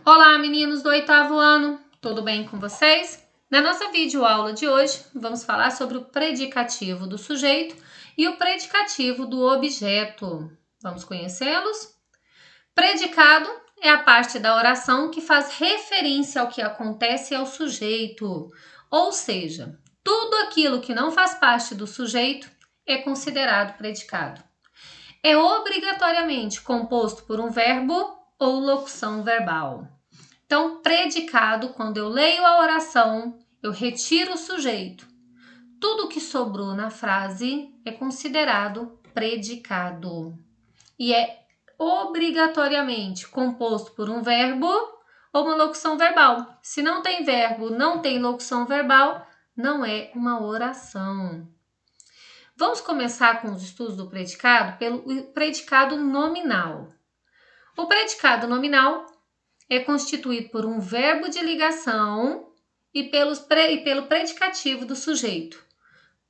Olá, meninos do 8º ano, tudo bem com vocês? Na nossa videoaula de hoje, vamos falar sobre o predicativo do sujeito e o predicativo do objeto. Vamos conhecê-los? Predicado é a parte da oração que faz referência ao que acontece ao sujeito, ou seja, tudo aquilo que não faz parte do sujeito é considerado predicado. É obrigatoriamente composto por um verbo ou locução verbal. Então, predicado, quando eu leio a oração, eu retiro o sujeito. Tudo que sobrou na frase é considerado predicado. E é obrigatoriamente composto por um verbo ou uma locução verbal. Se não tem verbo, não tem locução verbal, não é uma oração. Vamos começar com os estudos do predicado pelo predicado nominal. O predicado nominal é constituído por um verbo de ligação e pelo predicativo do sujeito,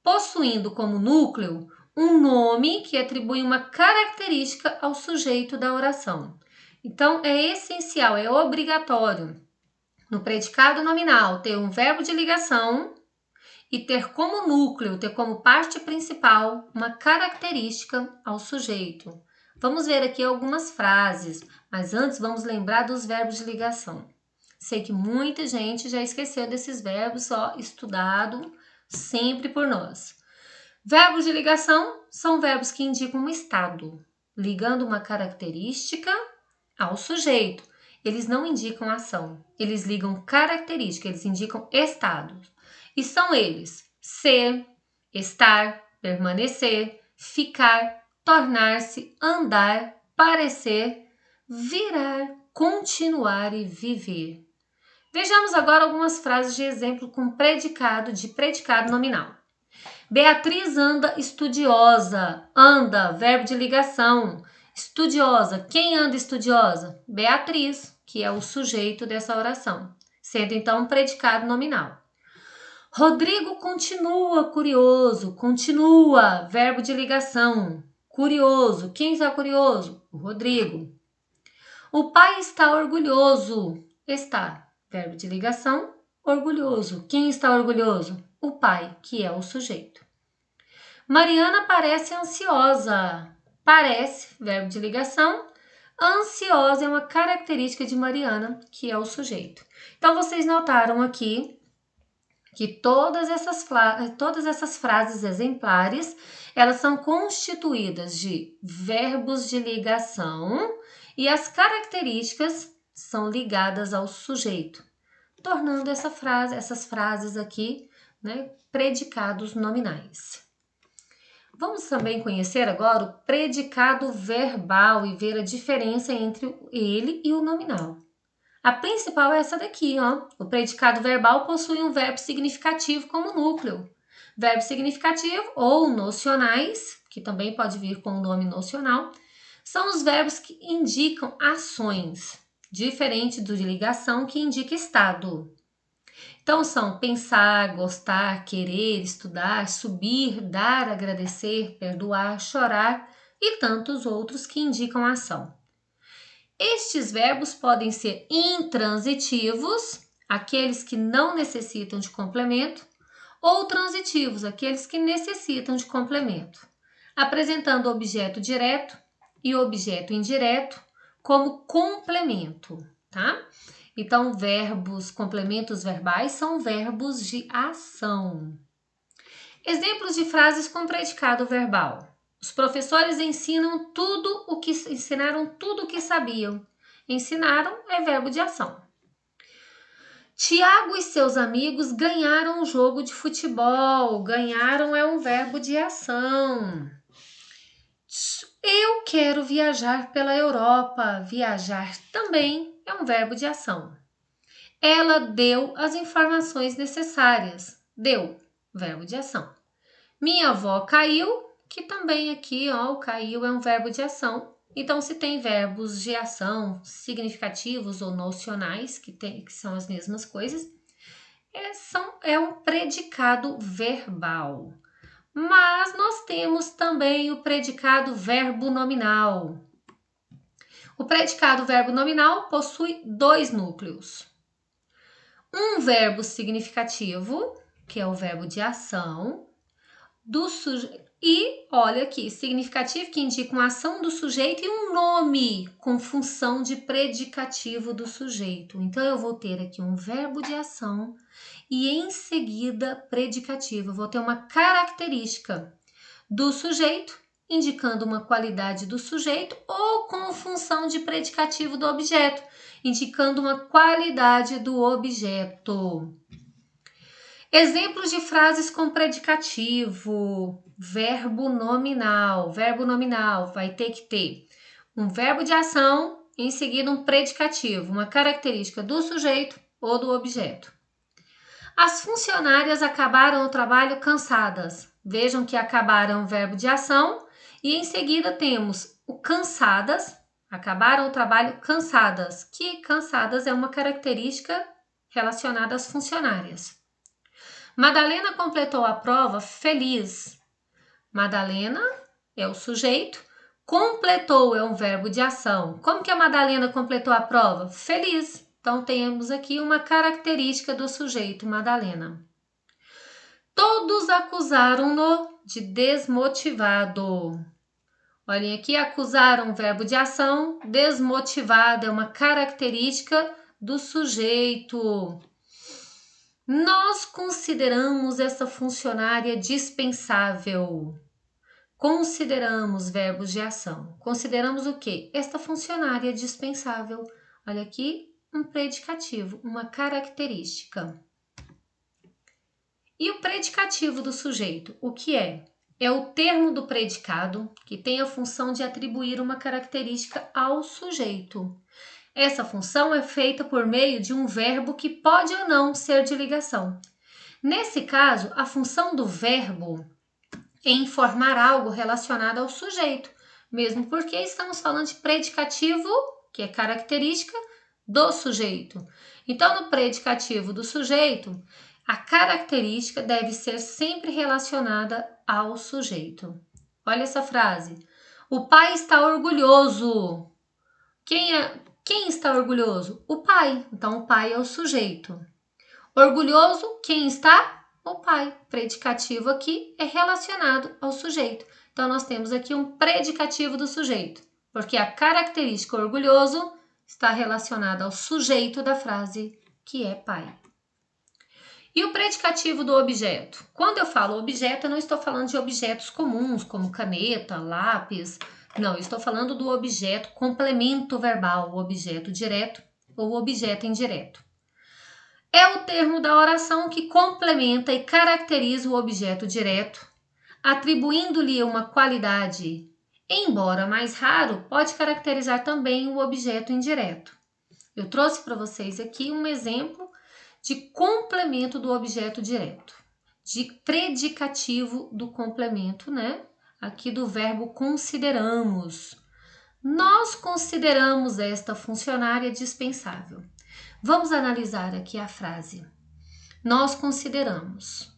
possuindo como núcleo um nome que atribui uma característica ao sujeito da oração. Então, é essencial, é obrigatório, no predicado nominal, ter um verbo de ligação e ter como núcleo, ter como parte principal, uma característica ao sujeito. Vamos ver aqui algumas frases, mas antes vamos lembrar dos verbos de ligação. Sei que muita gente já esqueceu desses verbos, só estudado sempre por nós. Verbos de ligação são verbos que indicam um estado, ligando uma característica ao sujeito. Eles não indicam ação, eles ligam característica, eles indicam estados. E são eles: ser, estar, permanecer, ficar, tornar-se, andar, parecer, virar, continuar e viver. Vejamos agora algumas frases de exemplo com predicado de predicado nominal. Beatriz anda estudiosa. Anda, verbo de ligação. Estudiosa. Quem anda estudiosa? Beatriz, que é o sujeito dessa oração, sendo então um predicado nominal. Rodrigo continua curioso. Continua, verbo de ligação. Curioso. Quem está curioso? O Rodrigo. O pai está orgulhoso. Está, verbo de ligação. Orgulhoso. Quem está orgulhoso? O pai, que é o sujeito. Mariana parece ansiosa. Parece, verbo de ligação. Ansiosa é uma característica de Mariana, que é o sujeito. Então, vocês notaram aqui que todas essas frases exemplares, elas são constituídas de verbos de ligação e as características são ligadas ao sujeito, tornando essas frases aqui, predicados nominais. Vamos também conhecer agora o predicado verbal e ver a diferença entre ele e o nominal. A principal é essa daqui, ó. O predicado verbal possui um verbo significativo como núcleo. Verbo significativo ou nocionais, que também pode vir com o nome nocional, são os verbos que indicam ações, diferente do de ligação que indica estado. Então são pensar, gostar, querer, estudar, subir, dar, agradecer, perdoar, chorar e tantos outros que indicam ação. Estes verbos podem ser intransitivos, aqueles que não necessitam de complemento, ou transitivos, aqueles que necessitam de complemento, apresentando objeto direto e objeto indireto como complemento, tá? Então, complementos verbais são verbos de ação. Exemplos de frases com predicado verbal. Os professores ensinaram tudo o que sabiam. Ensinaram é verbo de ação. Tiago e seus amigos ganharam um jogo de futebol. Ganharam é um verbo de ação. Eu quero viajar pela Europa. Viajar também é um verbo de ação. Ela deu as informações necessárias. Deu, verbo de ação. Minha avó caiu, que também aqui, ó, o caiu é um verbo de ação. Então, se tem verbos de ação significativos ou nocionais, que são as mesmas coisas, é um predicado verbal. Mas nós temos também o predicado verbo nominal. O predicado verbo nominal possui dois núcleos. Um verbo significativo, que é o verbo de ação, do sujeito. E olha aqui, significativo que indica uma ação do sujeito e um nome com função de predicativo do sujeito. Então, eu vou ter aqui um verbo de ação e em seguida predicativo. Eu vou ter uma característica do sujeito, indicando uma qualidade do sujeito, ou com função de predicativo do objeto, indicando uma qualidade do objeto. Exemplos de frases com predicativo, verbo nominal. Verbo nominal vai ter que ter um verbo de ação, em seguida um predicativo, uma característica do sujeito ou do objeto. As funcionárias acabaram o trabalho cansadas. Vejam que acabaram o verbo de ação e em seguida temos o cansadas, acabaram o trabalho cansadas, que cansadas é uma característica relacionada às funcionárias. Madalena completou a prova feliz. Madalena é o sujeito, completou é um verbo de ação. Como que a Madalena completou a prova? Feliz. Então, temos aqui uma característica do sujeito, Madalena. Todos acusaram-no de desmotivado. Olhem aqui, acusaram verbo de ação, desmotivado é uma característica do sujeito. Nós consideramos essa funcionária dispensável. Consideramos verbos de ação. Consideramos o quê? Esta funcionária dispensável. Olha aqui, um predicativo, uma característica. E o predicativo do sujeito, o que é? É o termo do predicado que tem a função de atribuir uma característica ao sujeito. Essa função é feita por meio de um verbo que pode ou não ser de ligação. Nesse caso, a função do verbo é informar algo relacionado ao sujeito, mesmo porque estamos falando de predicativo, que é característica do sujeito. Então, no predicativo do sujeito, a característica deve ser sempre relacionada ao sujeito. Olha essa frase. O pai está orgulhoso. Quem está orgulhoso? O pai. Então, o pai é o sujeito. Orgulhoso, quem está? O pai. Predicativo aqui é relacionado ao sujeito. Então, nós temos aqui um predicativo do sujeito, porque a característica orgulhoso está relacionada ao sujeito da frase, que é pai. E o predicativo do objeto? Quando eu falo objeto, eu não estou falando de objetos comuns, como caneta, lápis. Não, eu estou falando do objeto complemento verbal, o objeto direto ou objeto indireto. É o termo da oração que complementa e caracteriza o objeto direto, atribuindo-lhe uma qualidade. Embora mais raro, pode caracterizar também o objeto indireto. Eu trouxe para vocês aqui um exemplo de complemento do objeto direto, de predicativo do complemento, né? Aqui do verbo consideramos. Nós consideramos esta funcionária dispensável. Vamos analisar aqui a frase. Nós consideramos.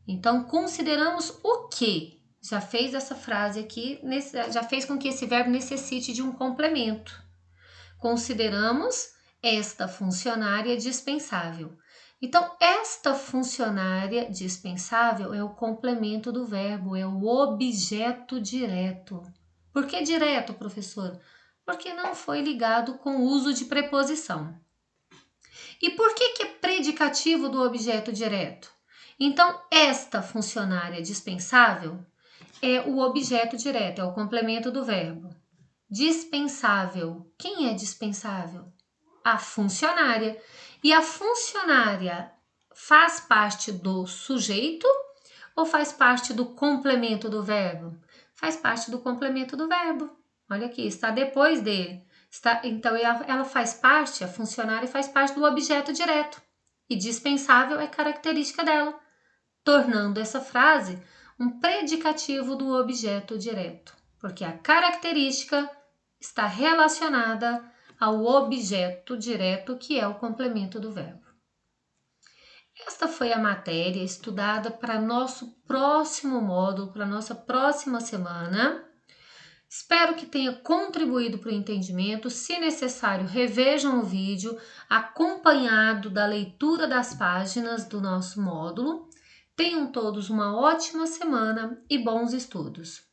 Então, consideramos o quê? Já fez essa frase aqui, já fez com que esse verbo necessite de um complemento. Consideramos esta funcionária dispensável. Então, esta funcionária dispensável é o complemento do verbo, é o objeto direto. Por que direto, professor? Porque não foi ligado com o uso de preposição. E por que é predicativo do objeto direto? Então, esta funcionária dispensável é o objeto direto, é o complemento do verbo. Dispensável. Quem é dispensável? A funcionária. E a funcionária faz parte do sujeito ou faz parte do complemento do verbo? Faz parte do complemento do verbo. Olha aqui, está depois dele. Então, ela faz parte, a funcionária faz parte do objeto direto. E dispensável é característica dela, tornando essa frase um predicativo do objeto direto, porque a característica está relacionada ao objeto direto, que é o complemento do verbo. Esta foi a matéria estudada para nosso próximo módulo, para nossa próxima semana. Espero que tenha contribuído para o entendimento. Se necessário, revejam o vídeo acompanhado da leitura das páginas do nosso módulo. Tenham todos uma ótima semana e bons estudos!